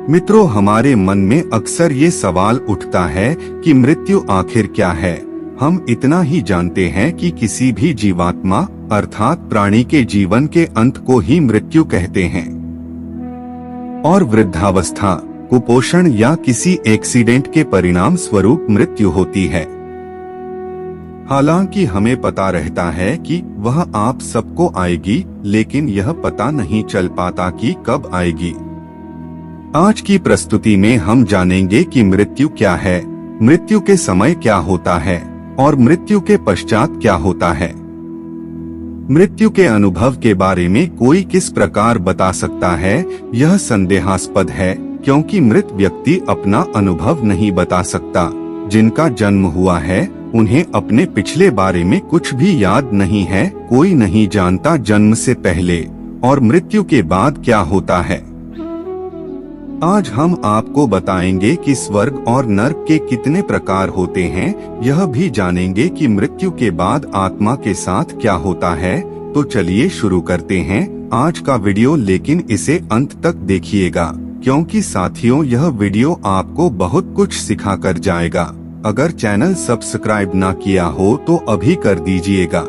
मित्रों, हमारे मन में अक्सर ये सवाल उठता है कि मृत्यु आखिर क्या है। हम इतना ही जानते हैं कि किसी भी जीवात्मा अर्थात प्राणी के जीवन के अंत को ही मृत्यु कहते हैं और वृद्धावस्था, कुपोषण या किसी एक्सीडेंट के परिणाम स्वरूप मृत्यु होती है। हालांकि हमें पता रहता है कि वह आप सबको आएगी, लेकिन यह पता नहीं चल पाता कि कब आएगी। आज की प्रस्तुति में हम जानेंगे कि मृत्यु क्या है, मृत्यु के समय क्या होता है और मृत्यु के पश्चात क्या होता है। मृत्यु के अनुभव के बारे में कोई किस प्रकार बता सकता है, यह संदेहास्पद है, क्योंकि मृत व्यक्ति अपना अनुभव नहीं बता सकता। जिनका जन्म हुआ है उन्हें अपने पिछले बारे में कुछ भी याद नहीं है। कोई नहीं जानता जन्म से पहले और मृत्यु के बाद क्या होता है। आज हम आपको बताएंगे कि स्वर्ग और नर्क के कितने प्रकार होते हैं। यह भी जानेंगे कि मृत्यु के बाद आत्मा के साथ क्या होता है। तो चलिए शुरू करते हैं आज का वीडियो, लेकिन इसे अंत तक देखिएगा, क्योंकि साथियों यह वीडियो आपको बहुत कुछ सिखा कर जाएगा। अगर चैनल सब्सक्राइब ना किया हो तो अभी कर दीजिएगा।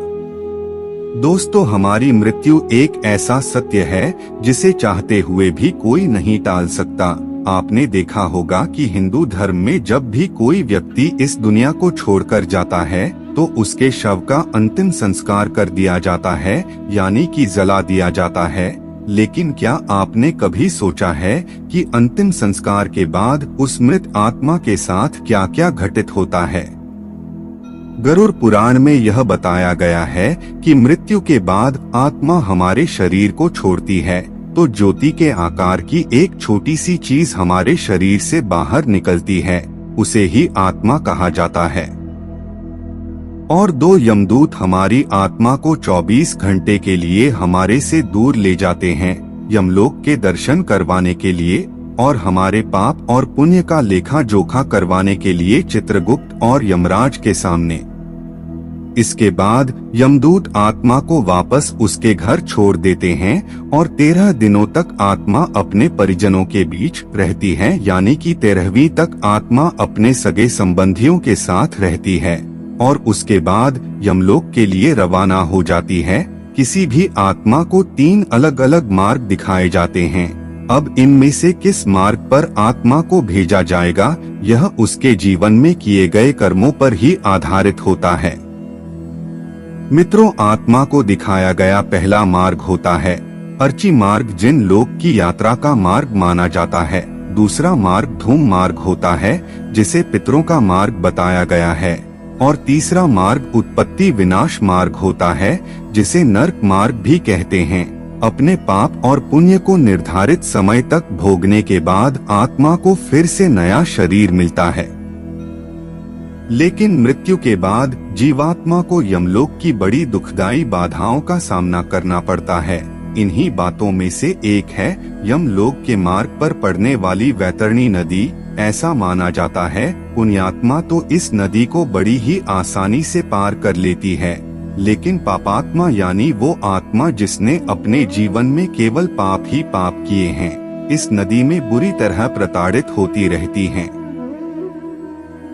दोस्तों, हमारी मृत्यु एक ऐसा सत्य है जिसे चाहते हुए भी कोई नहीं टाल सकता। आपने देखा होगा कि हिंदू धर्म में जब भी कोई व्यक्ति इस दुनिया को छोड़कर जाता है तो उसके शव का अंतिम संस्कार कर दिया जाता है, यानी कि जला दिया जाता है। लेकिन क्या आपने कभी सोचा है कि अंतिम संस्कार के बाद उस मृत आत्मा के साथ क्या क्या घटित होता है। गरुड़ पुराण में यह बताया गया है कि मृत्यु के बाद आत्मा हमारे शरीर को छोड़ती है तो ज्योति के आकार की एक छोटी सी चीज हमारे शरीर से बाहर निकलती है, उसे ही आत्मा कहा जाता है। और दो यमदूत हमारी आत्मा को 24 घंटे के लिए हमारे से दूर ले जाते हैं, यमलोक के दर्शन करवाने के लिए और हमारे पाप और पुण्य का लेखा जोखा करवाने के लिए चित्रगुप्त और यमराज के सामने। इसके बाद यमदूत आत्मा को वापस उसके घर छोड़ देते हैं और 13 दिनों तक आत्मा अपने परिजनों के बीच रहती है, यानी कि 13वीं तक आत्मा अपने सगे संबंधियों के साथ रहती है और उसके बाद यमलोक के लिए रवाना हो जाती है। किसी भी आत्मा को 3 अलग अलग मार्ग दिखाए जाते हैं। अब इनमें से किस मार्ग पर आत्मा को भेजा जाएगा, यह उसके जीवन में किए गए कर्मों पर ही आधारित होता है। मित्रों, आत्मा को दिखाया गया पहला मार्ग होता है अर्ची मार्ग, जिन लोक की यात्रा का मार्ग माना जाता है। दूसरा मार्ग धूम मार्ग होता है, जिसे पितरों का मार्ग बताया गया है। और तीसरा मार्ग उत्पत्ति विनाश मार्ग होता है, जिसे नर्क मार्ग भी कहते हैं। अपने पाप और पुण्य को निर्धारित समय तक भोगने के बाद आत्मा को फिर से नया शरीर मिलता है। लेकिन मृत्यु के बाद जीवात्मा को यमलोक की बड़ी दुखदायी बाधाओं का सामना करना पड़ता है। इन्हीं बातों में से एक है यमलोक के मार्ग पर पड़ने वाली वैतरणी नदी। ऐसा माना जाता है पुण्यात्मा तो इस नदी को बड़ी ही आसानी से पार कर लेती है, लेकिन पापात्मा यानी वो आत्मा जिसने अपने जीवन में केवल पाप ही पाप किए हैं, इस नदी में बुरी तरह प्रताड़ित होती रहती हैं।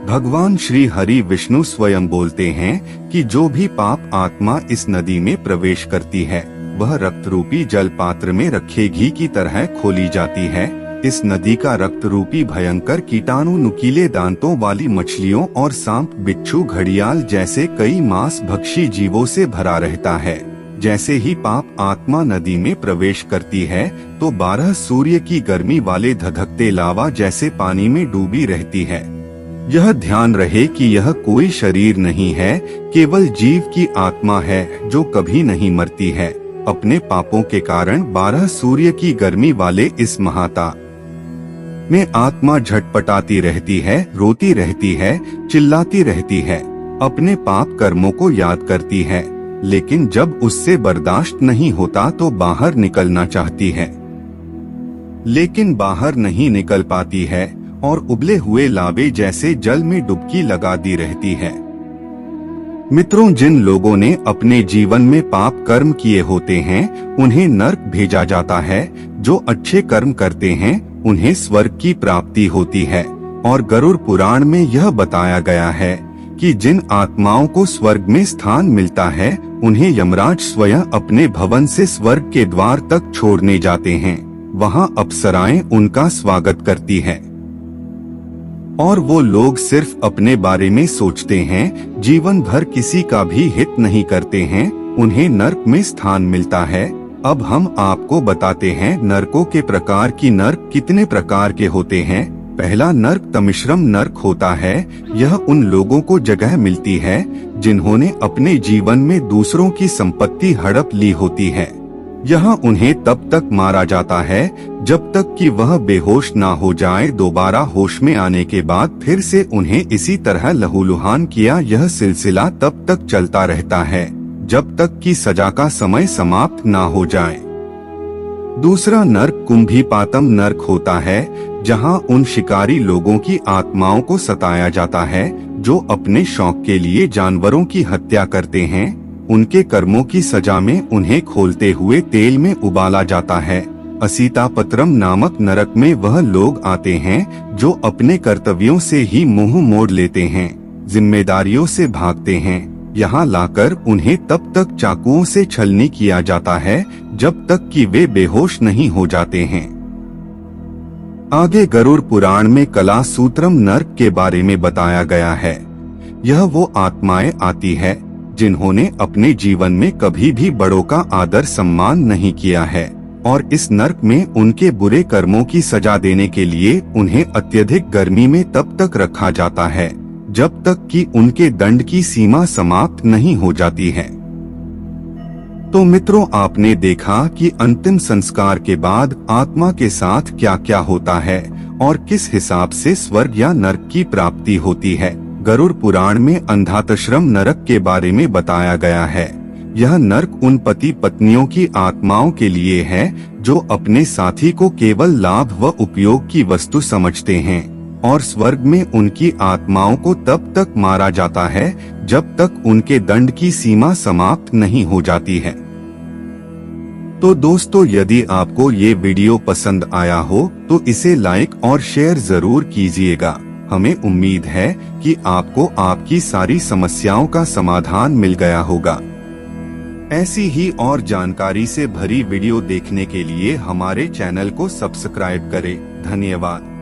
भगवान श्री हरि विष्णु स्वयं बोलते हैं कि जो भी पाप आत्मा इस नदी में प्रवेश करती है वह रक्त रूपी जल पात्र में रखे घी की तरह खोली जाती है। इस नदी का रक्त रूपी भयंकर कीटाणु नुकीले दांतों वाली मछलियों और सांप, बिच्छू, घड़ियाल जैसे कई मांस भक्षी जीवों से भरा रहता है। जैसे ही पाप आत्मा नदी में प्रवेश करती है तो 12 सूर्य की गर्मी वाले धधकते लावा जैसे पानी में डूबी रहती है। यह ध्यान रहे कि यह कोई शरीर नहीं है, केवल जीव की आत्मा है जो कभी नहीं मरती है। अपने पापों के कारण 12 सूर्य की गर्मी वाले इस महाता में आत्मा झटपटाती रहती है, रोती रहती है, चिल्लाती रहती है, अपने पाप कर्मों को याद करती है, लेकिन जब उससे बर्दाश्त नहीं होता तो बाहर निकलना चाहती है, लेकिन बाहर नहीं निकल पाती है और उबले हुए लावे जैसे जल में डुबकी लगा दी रहती है। मित्रों, जिन लोगों ने अपने जीवन में पाप कर्म किए होते हैं उन्हें नर्क भेजा जाता है। जो अच्छे कर्म करते हैं उन्हें स्वर्ग की प्राप्ति होती है। और गरुड़ पुराण में यह बताया गया है कि जिन आत्माओं को स्वर्ग में स्थान मिलता है उन्हें यमराज स्वयं अपने भवन से स्वर्ग के द्वार तक छोड़ने जाते हैं। वहां अप्सराएं उनका स्वागत करती है और वो लोग सिर्फ अपने बारे में सोचते हैं, जीवन भर किसी का भी हित नहीं करते हैं, उन्हें नर्क में स्थान मिलता है। अब हम आपको बताते हैं नरकों के प्रकार की नर्क कितने प्रकार के होते हैं। पहला नर्क तमिश्रम नर्क होता है। यह उन लोगों को जगह मिलती है जिन्होंने अपने जीवन में दूसरों की संपत्ति हड़प ली होती है। यहाँ उन्हें तब तक मारा जाता है जब तक कि वह बेहोश ना हो जाए। दोबारा होश में आने के बाद फिर से उन्हें इसी तरह लहूलुहान किया। यह सिलसिला तब तक चलता रहता है जब तक कि सजा का समय समाप्त ना हो जाए। दूसरा नर्क कुंभीपातम नर्क होता है, जहां उन शिकारी लोगों की आत्माओं को सताया जाता है जो अपने शौक के लिए जानवरों की हत्या करते हैं। उनके कर्मों की सजा में उन्हें खोलते हुए तेल में उबाला जाता है। असीतापत्रम नामक नरक में वह लोग आते हैं जो अपने कर्तव्यों से ही मुंह मोड़ लेते हैं, जिम्मेदारियों से भागते हैं। यहाँ लाकर उन्हें तब तक चाकुओं से छलनी किया जाता है जब तक कि वे बेहोश नहीं हो जाते हैं। आगे गरुड़ पुराण में कला सूत्रम नर्क के बारे में बताया गया है। यह वो आत्माएं आती है जिन्होंने अपने जीवन में कभी भी बड़ों का आदर सम्मान नहीं किया है और इस नर्क में उनके बुरे कर्मों की सजा देने के लिए उन्हें अत्यधिक गर्मी में तब तक रखा जाता है जब तक कि उनके दंड की सीमा समाप्त नहीं हो जाती है। तो मित्रों, आपने देखा कि अंतिम संस्कार के बाद आत्मा के साथ क्या क्या होता है और किस हिसाब से स्वर्ग या नरक की प्राप्ति होती है। गरुड़ पुराण में अंधातश्रम नरक के बारे में बताया गया है। यह नरक उन पति पत्नियों की आत्माओं के लिए है जो अपने साथी को केवल लाभ व उपयोग की वस्तु समझते हैं और स्वर्ग में उनकी आत्माओं को तब तक मारा जाता है जब तक उनके दंड की सीमा समाप्त नहीं हो जाती है। तो दोस्तों, यदि आपको ये वीडियो पसंद आया हो तो इसे लाइक और शेयर जरूर कीजिएगा। हमें उम्मीद है कि आपको आपकी सारी समस्याओं का समाधान मिल गया होगा। ऐसी ही और जानकारी से भरी वीडियो देखने के लिए हमारे चैनल को सब्सक्राइब करें। धन्यवाद।